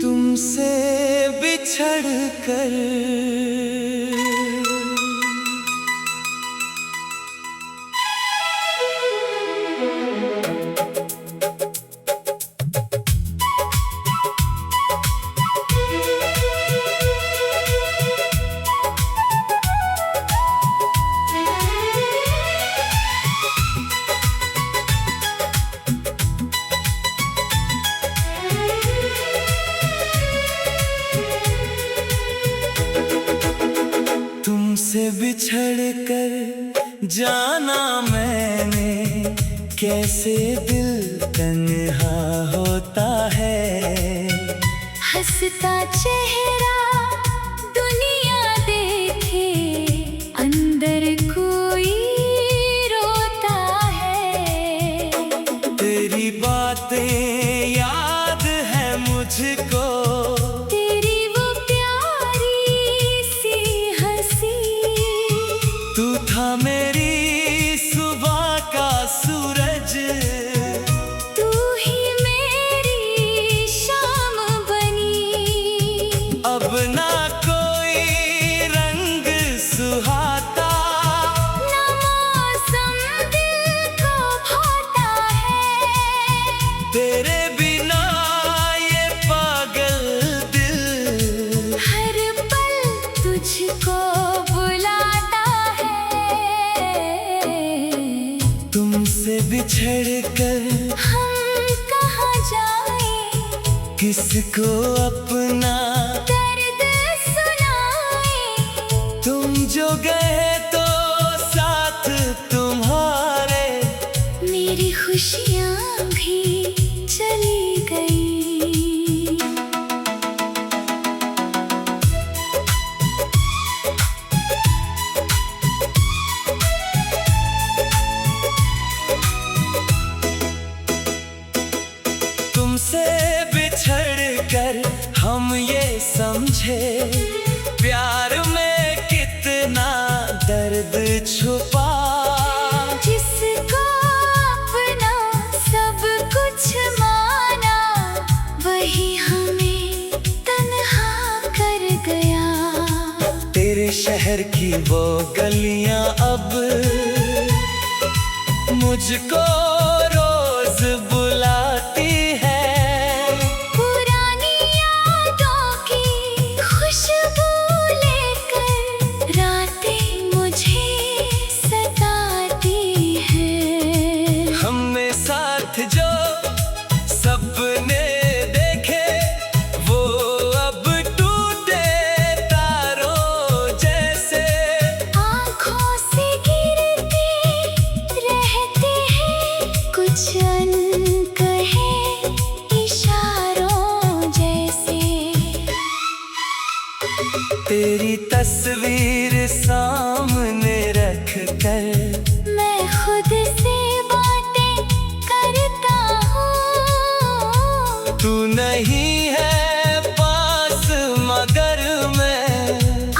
तुमसे बिछड़ कर तुमसे बिछड़ कर जाना मैंने, कैसे दिल तन्हा होता है। हंसता चेहरा दुनिया देखे, अंदर कोई रोता है। तेरी बातें याद है मुझको, मेरी सुबह का सूरज, तू ही मेरी शाम बनी। अब ना कोई रंग सुहाता, ना मौसम दिल को भाता है। तेरे बिना ये पागल दिल हर पल तुझको तुमसे बिछड़ कर हम कहाँ जाएं, किसको अपना दर्द सुनाएं। तुम जो गए तो साथ तुम्हारे मेरी खुशियाँ भी चली गई। तुमसे बिछड़ कर हम ये समझे, प्यार में कितना दर्द छुपा। जिसको अपना सब कुछ माना, वही हमें तन्हा कर गया। तेरे शहर की वो गलियां अब मुझको रोज बुलाती है। पुरानी यादों की खुशबू लेकर रातें मुझे सताती है। हमने साथ जो सपने देखे, वो अब टूटे तारों जैसे आँखों से गिरते रहते हैं कुछ अनकहे इशारों जैसे। तेरी तस्वीर सामने रख कर मैं खुद से बातें करता हूँ। तू नहीं है पास मगर मैं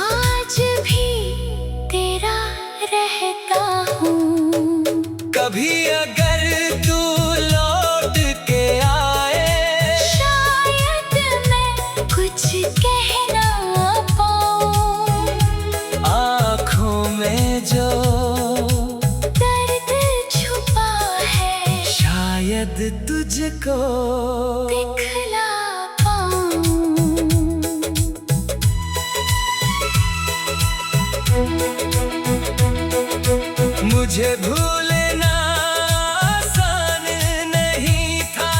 आज भी तेरा रहता हूँ। कभी अगर तू लौट के आए, शायद मैं कुछ कह ना पाऊँ। आँखों में जो दर्द छुपा है, शायद तुझको दिखला पाऊँ। मुझे भूलना आसान नहीं था,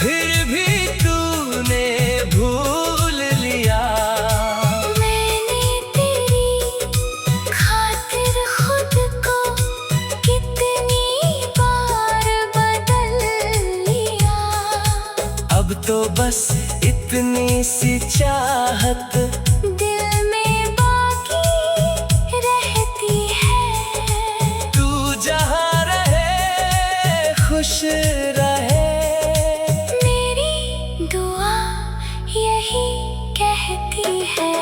फिर भी तूने भूल लिया। मैंने तेरी खातिर खुद को कितनी बार बदल लिया। अब तो बस इतनी सी चाहत दिल में बाकी रहती है। तू जहाँ रहे खुश रहे, मेरी दुआ यही कहती है।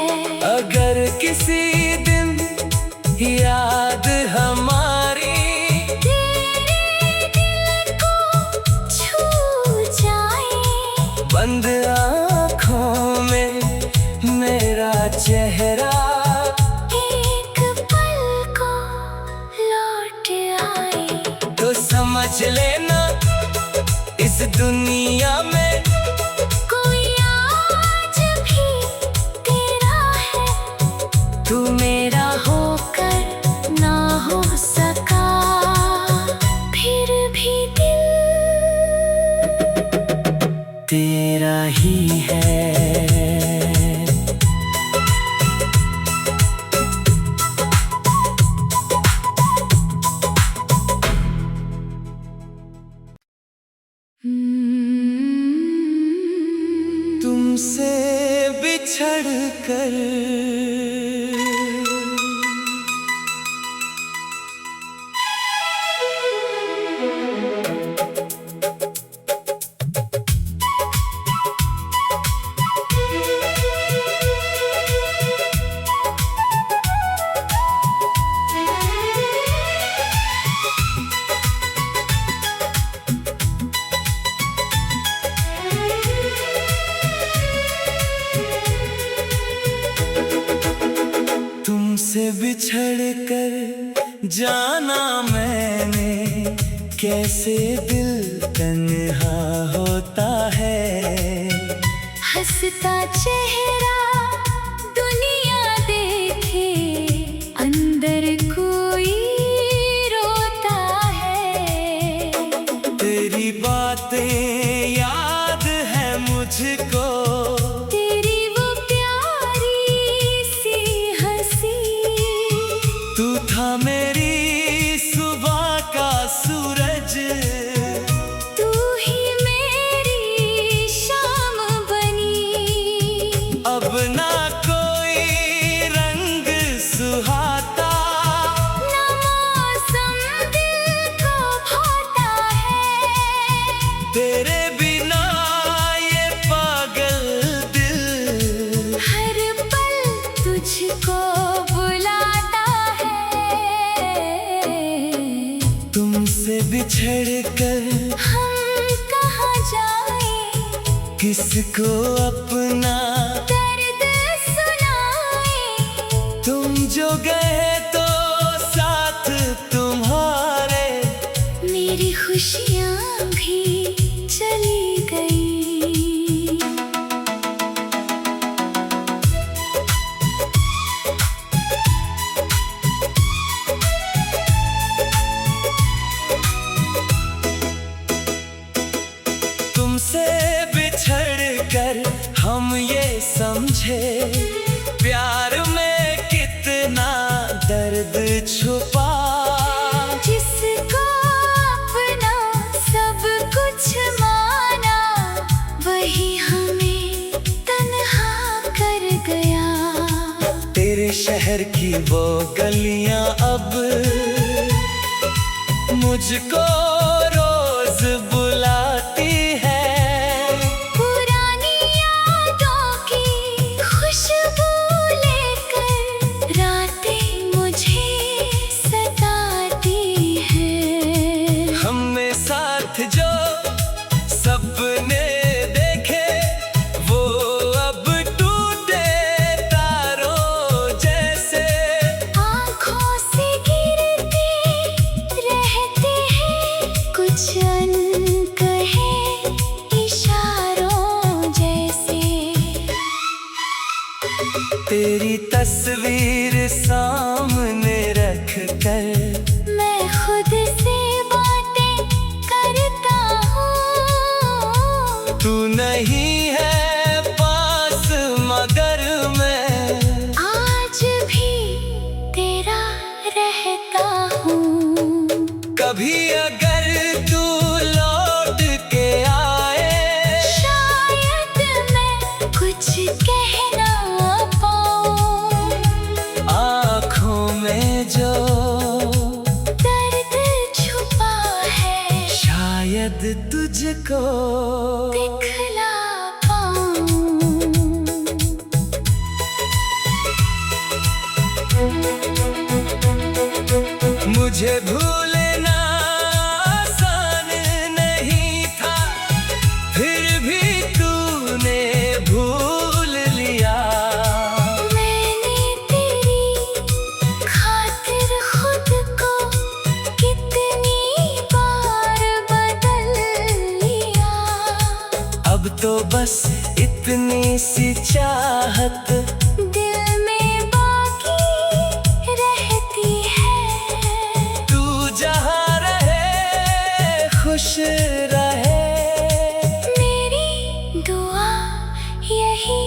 अगर किसी दिन याद हमारी तेरे दिल को छू बंद आँखों में मेरा चेहरा एक पल को लौट आए तो समझ लेना इस दुनिया में कोई आज भी तेरा है। तू मेरा होकर ना हो सका फिर भी दिल तेरा ही है। तुमसे बिछड़ कर तुमसे बिछड़ कर जाना मैंने, कैसे दिल तन्हा होता है। हंसता चेहरा दुनिया देखे अंदर कोई रोता है। तेरी बातें याद है मुझको, तेरी वो प्यारी सी हंसी, तू था मेरी सुबह का सूरज, तू ही मेरी शाम बनी। अब ना कोई रंग सुहाता, ना मौसम दिल को भाता है। तेरे बिना ये पागल दिल हर पल तुझको बुलाता है। तुमसे बिछड़ कर हम कहाँ जाएं, किसको अपना दर्द सुनाएं। तुम जो गए तो साथ तुम्हारे मेरी खुशियाँ भी चली गई। तुमसे बिछड़ कर हम ये समझे, प्यार में कितना दर्द छुपा। जिसको अपना सब कुछ माना, वही हमें तन्हा कर गया। तेरे शहर की वो गलियां अब मुझको रोज बुलाती है। पुरानी यादों की खुशबू लेकर रातें मुझे सताती है। हमने साथ जो सपने देखे, वो अब टूटे तारों जैसे। आँखों से गिरते रहते हैं कुछ अनकहे इशारों जैसे। तेरी तस्वीर सामने रख कर मैं खुद से बातें करता हूँ। तू नहीं है पास मगर मैं आज भी तेरा रहता हूँ। कभी अगर तू लौट के आए, शायद मैं कुछ कह ना पाऊँ। आँखों में जो दर्द छुपा है, शायद तुझको दिखला पाऊँ। मुझे भूलना आसान नहीं था, फिर भी तू तो बस इतनी सी चाहत दिल में बाकी रहती है। तू जहाँ रहे खुश रहे, मेरी दुआ यही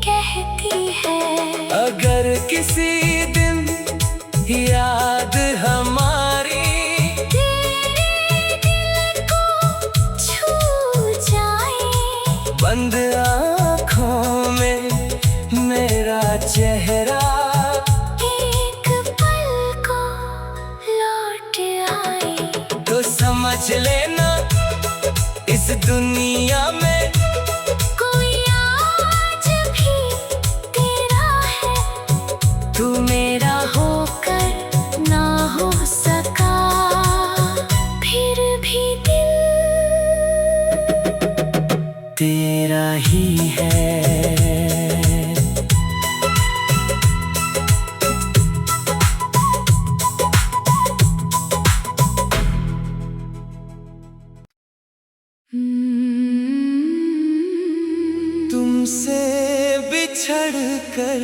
कहती है। अगर किसी दिन याद हमारी तेरे दिल को छू जाए, बंद आँखों में मेरा चेहरा एक पल को लौट आए, तो समझ लेना इस दुनिया में कोई आज भी तेरा है। तू मेरा होकर ना हो सका, फिर भी दिल तेरा ही है। तुमसे बिछड़ कर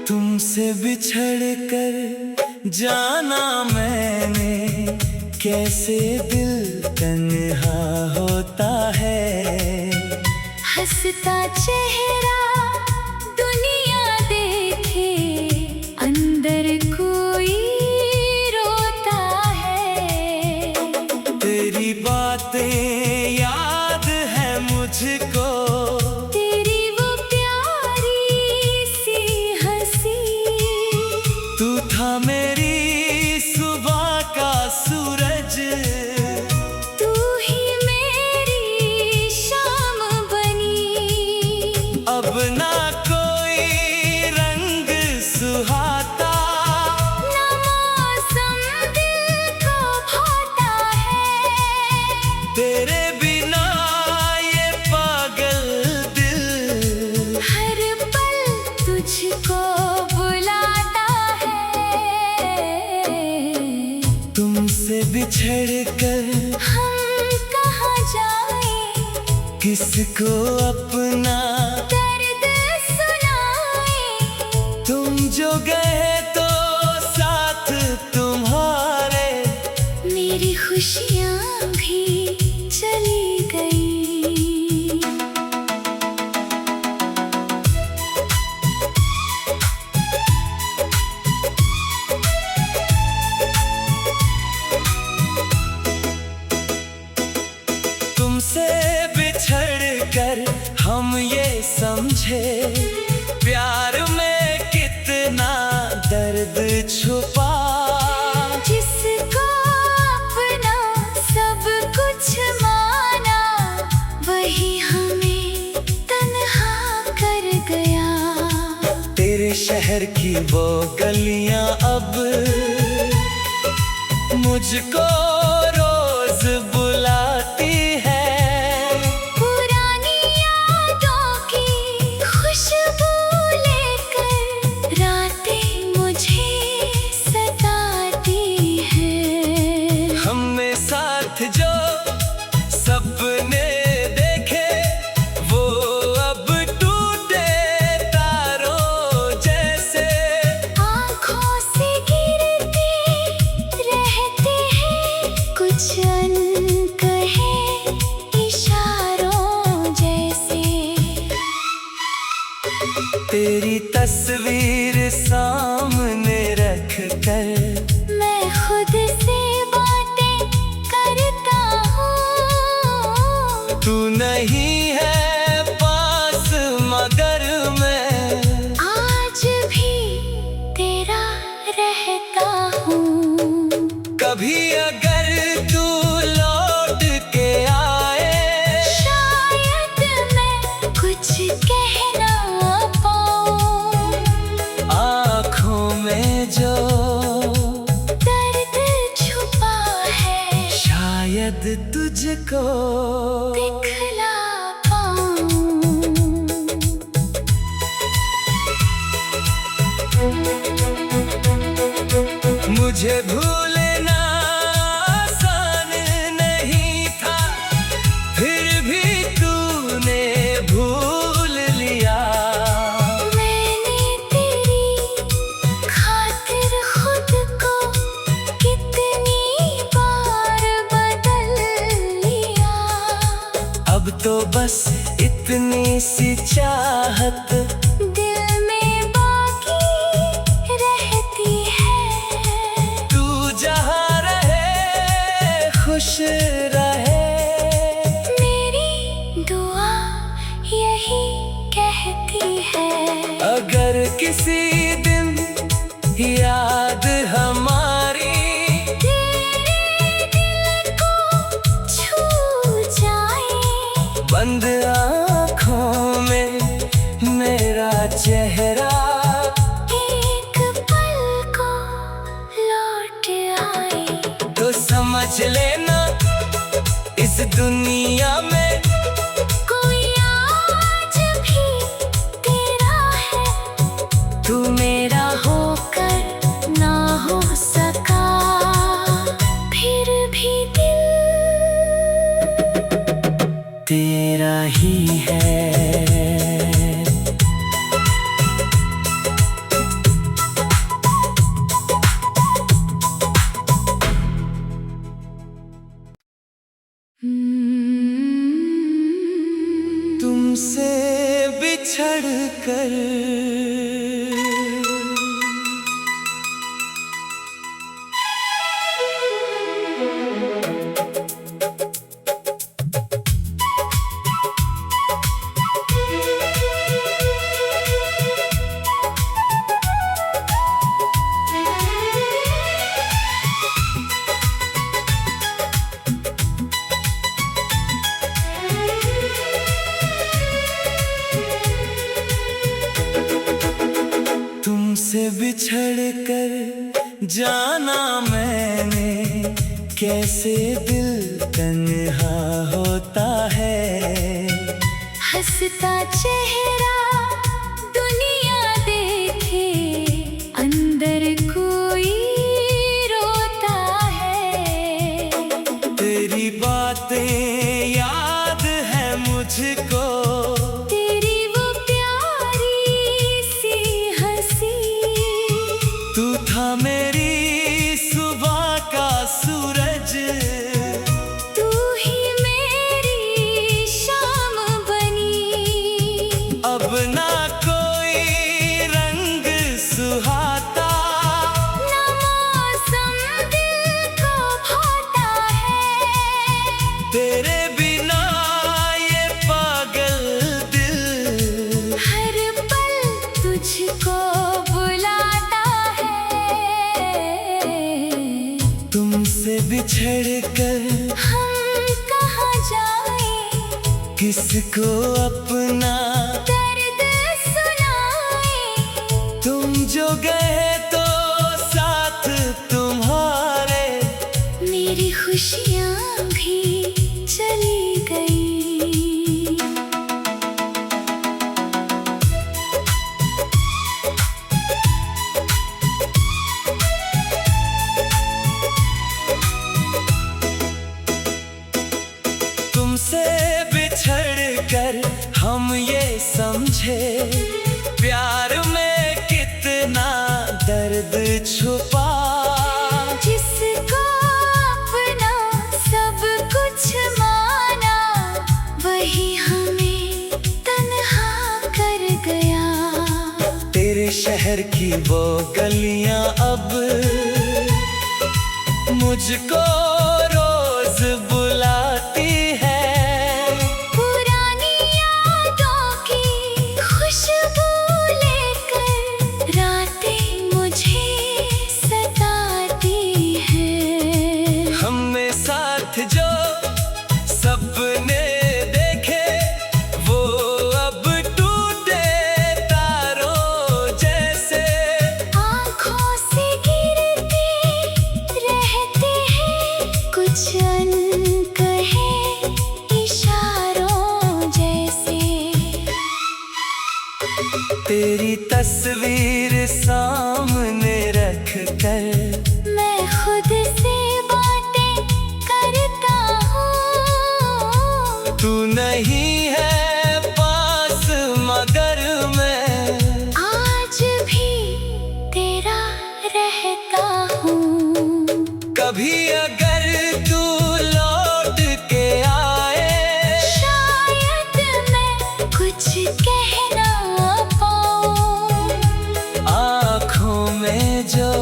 तुमसे बिछड़ कर जाना मैंने, कैसे दिल तन्हा होता है। हंसता चेहरा दुनिया देखे, अंदर कोई रोता है। तेरी बातें याद है मुझको, तेरी वो प्यारी सी हंसी, तू था मेरी सुबह का सूरज, तू ही मेरी शाम बनी। अब ना कोई रंग सुहाता, ना मौसम दिल को भाता है। तेरे बिना ये पागल दिल हर पल तुझको बुलाता है। तुमसे बिछड़ कर हम कहाँ जाएं, किसको अपना दर्द सुनाएं। तुम जो गए तो साथ तुम्हारे, मेरी खुशियाँ भी चली गई। तुमसे बिछड़ कर हम ये समझे, प्यार में कितना दर्द छुपा। जिसको अपना सब कुछ माना, वही हमें तन्हा कर गया। तेरे शहर की वो गलियां अब मुझको रोज बुलाती है। पुरानी यादों की खुशबू लेकर रातें मुझे सताती हैं। हमने साथ जो सपने देखे, वो अब टूटे तारों जैसे। आँखों से गिरते रहते हैं कुछ अनकहे इशारों जैसे। तेरी तस्वीर सामने रख कर मैं खुद से बातें करता हूँ। तू नहीं है पास मगर मैं आज भी तेरा रहता हूँ। कभी अगर तू लौट के आए, शायद तुझको दिखला पाऊं। मुझे भूलना आसान नहीं था, फिर भी तूने भूल लिया। मैंने तेरी खातिर खुद को कितनी बार बदल लिया। अब तो बस इतनी सी चाहत दिल में बाकी रहती है। तू जहाँ रहे खुश रहे। मेरी दुआ यही कहती है, अगर किसी दिन याद हमारी तेरे दिल को छू जाए। बंद आँखों में मेरा चेहरा एक पल को लौट आए। तो समझ लेना इस दुनिया में कोई आज भी तेरा है। तू मेरा होकर ना हो सका, फिर भी दिल तेरा ही है। तुमसे बिछड़ कर तुमसे बिछड़ कर जाना मैंने, कैसे दिल तन्हा होता है। हंसता चेहरा दुनिया देखे, अंदर कोई रोता है। तेरी बातें याद है मुझको, तेरी वो प्यारी सी हंसी। तू था मेरी सुबह का सूरज, तू ही मेरी शाम बनी। अब ना कोई रंग सुहाता, ना मौसम दिल को भाता है। तेरे बिना ये पागल दिल हर पल तुझको बुलाता है। तुमसे बिछड़ कर हम कहाँ जाएं, किसको अपना दर्द सुनाएं। तुम जो गए तो साथ तुम्हारे मेरी खुशियाँ भी चली गई। तुमसे बिछड़ कर हम ये समझे, प्यार में कितना दर्द छुपा। जिसको अपना सब कुछ माना, वही हमें तन्हा कर गया। तेरे शहर की वो गलियां अब मुझको रोज बुलाती है। पुरानी यादों की खुशबू लेकर रातें मुझे सताती हैं। हमने साथ जो सपने देखे, वो अब टूटे तारों जैसे। आँखों से गिरते रहते हैं तू नहीं है पास मगर मैं आज भी तेरा रहता हूँ। कभी अगर तू लौट के आए शायद मैं कुछ कह ना पाऊँ। आँखों में जो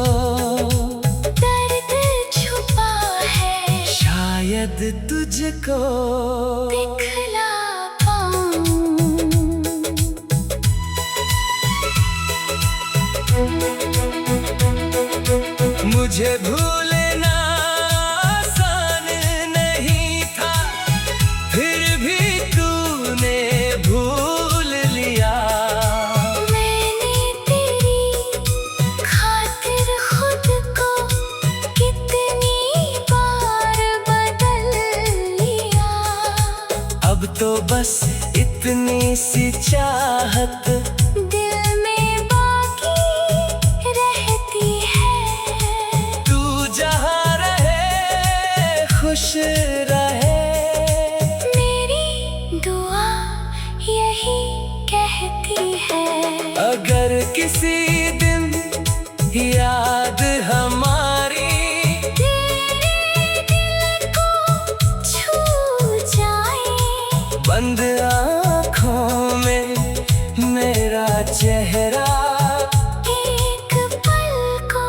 दर्द छुपा है शायद तुझको दिखला पाऊँ। मुझे भूलना आसान नहीं था, फिर भी तूने भूल लिया। मैंने तेरी खातिर खुद को कितनी बार बदल लिया। अब तो बस इतनी सी चाहत दिल में बाकी रहती है। तू जहाँ रहे खुश रहे। मेरी दुआ यही कहती है। अगर किसी दिन याद हमारी तेरे दिल को छू जाए। बंद आँखों में मेरा चेहरा एक पल को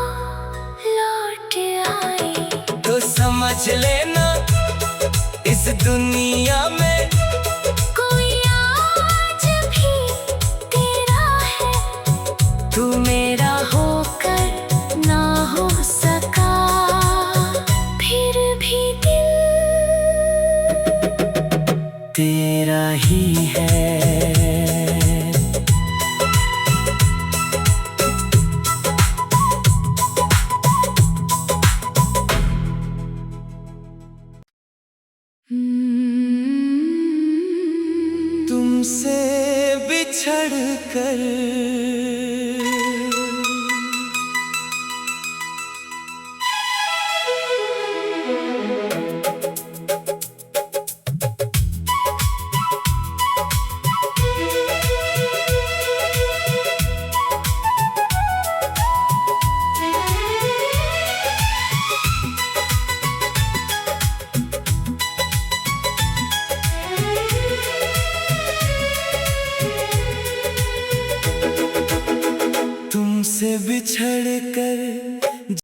लौट आए। तो समझ लेना इस दुनिया में कोई आज भी तेरा है। तू मेरा होकर ना हो सका, फिर भी दिल तेरा ही है। तुमसे बिछड़ कर तुमसे बिछड़ कर